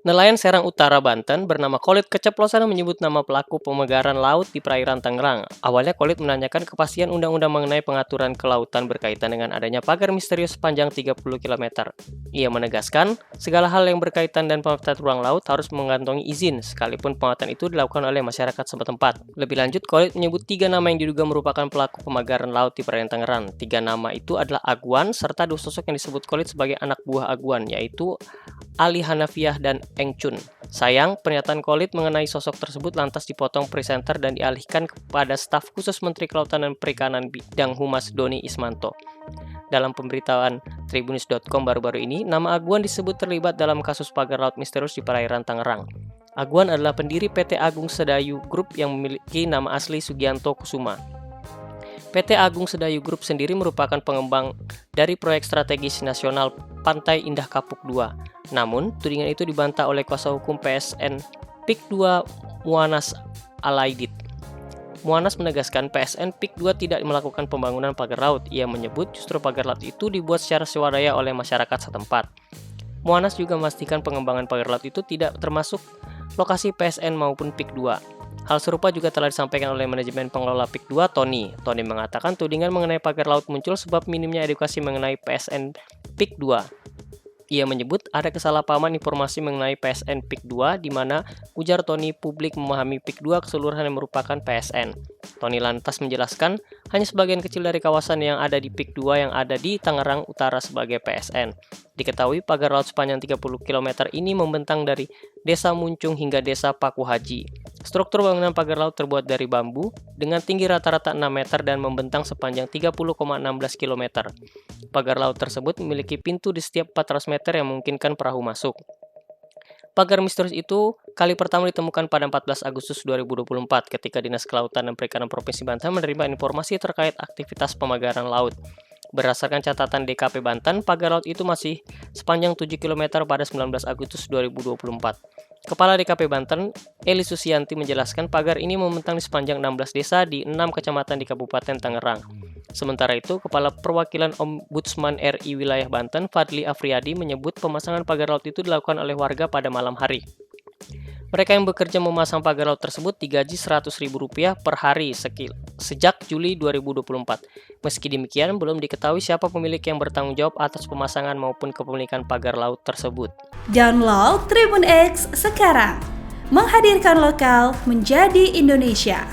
Nelayan Serang Utara, Banten bernama Khalid keceplosan menyebut nama pelaku pemegaran laut di perairan Tangerang. Awalnya Khalid menanyakan kepastian undang-undang mengenai pengaturan kelautan berkaitan dengan adanya pagar misterius sepanjang 30 km. Ia menegaskan, segala hal yang berkaitan dan pemetaan ruang laut harus mengantongi izin, sekalipun pengawasan itu dilakukan oleh masyarakat setempat. Lebih lanjut, Khalid menyebut 3 nama yang diduga merupakan pelaku pemegaran laut di perairan Tangerang. 3 nama itu adalah Aguan, serta 2 sosok yang disebut Khalid sebagai anak buah Aguan, yaitu Ali Hanafiah dan Eng Chun. Sayang, pernyataan Khalid mengenai sosok tersebut lantas dipotong presenter dan dialihkan kepada staf khusus Menteri Kelautan dan Perikanan Bidang Humas Doni Ismanto. Dalam pemberitaan Tribunnews.com baru-baru ini, nama Aguan disebut terlibat dalam kasus pagar laut misterius di perairan Tangerang. Aguan adalah pendiri PT Agung Sedayu Group yang memiliki nama asli Sugianto Kusuma. PT Agung Sedayu Group sendiri merupakan pengembang dari proyek strategis nasional Pantai Indah Kapuk II. Namun, tudingan itu dibantah oleh kuasa hukum PSN PIK II Muanas Alaidit. Muanas menegaskan PSN PIK II tidak melakukan pembangunan pagar laut. Ia menyebut justru pagar laut itu dibuat secara swadaya oleh masyarakat setempat. Muanas juga memastikan pengembangan pagar laut itu tidak termasuk lokasi PSN maupun PIK II. Hal serupa juga telah disampaikan oleh manajemen pengelola PIK II, Tony. Tony mengatakan tudingan mengenai pagar laut muncul sebab minimnya edukasi mengenai PSN PIK II. Ia menyebut ada kesalahpahaman informasi mengenai PSN PIK II di mana ujar Tony publik memahami PIK II keseluruhan yang merupakan PSN. Tony lantas menjelaskan hanya sebagian kecil dari kawasan yang ada di PIK II yang ada di Tangerang Utara sebagai PSN. Diketahui pagar laut sepanjang 30 km ini membentang dari Desa Muncung hingga Desa Paku Haji. Struktur bangunan pagar laut terbuat dari bambu dengan tinggi rata-rata 6 meter dan membentang sepanjang 30,16 km. Pagar laut tersebut memiliki pintu di setiap 400 meter yang memungkinkan perahu masuk. Pagar misterius itu kali pertama ditemukan pada 14 Agustus 2024 ketika Dinas Kelautan dan Perikanan Provinsi Banten menerima informasi terkait aktivitas pemagaran laut. Berdasarkan catatan DKP Banten, pagar laut itu masih sepanjang 7 km pada 19 Agustus 2024. Kepala DKP Banten, Eli Susianti menjelaskan pagar ini membentang di sepanjang 16 desa di 6 kecamatan di Kabupaten Tangerang. Sementara itu, Kepala Perwakilan Ombudsman RI Wilayah Banten, Fadli Afriyadi, menyebut pemasangan pagar laut itu dilakukan oleh warga pada malam hari. Mereka yang bekerja memasang pagar laut tersebut digaji Rp100.000 per hari sejak Juli 2024. Meski demikian, belum diketahui siapa pemilik yang bertanggung jawab atas pemasangan maupun kepemilikan pagar laut tersebut. Download Tribun X sekarang, menghadirkan lokal menjadi Indonesia.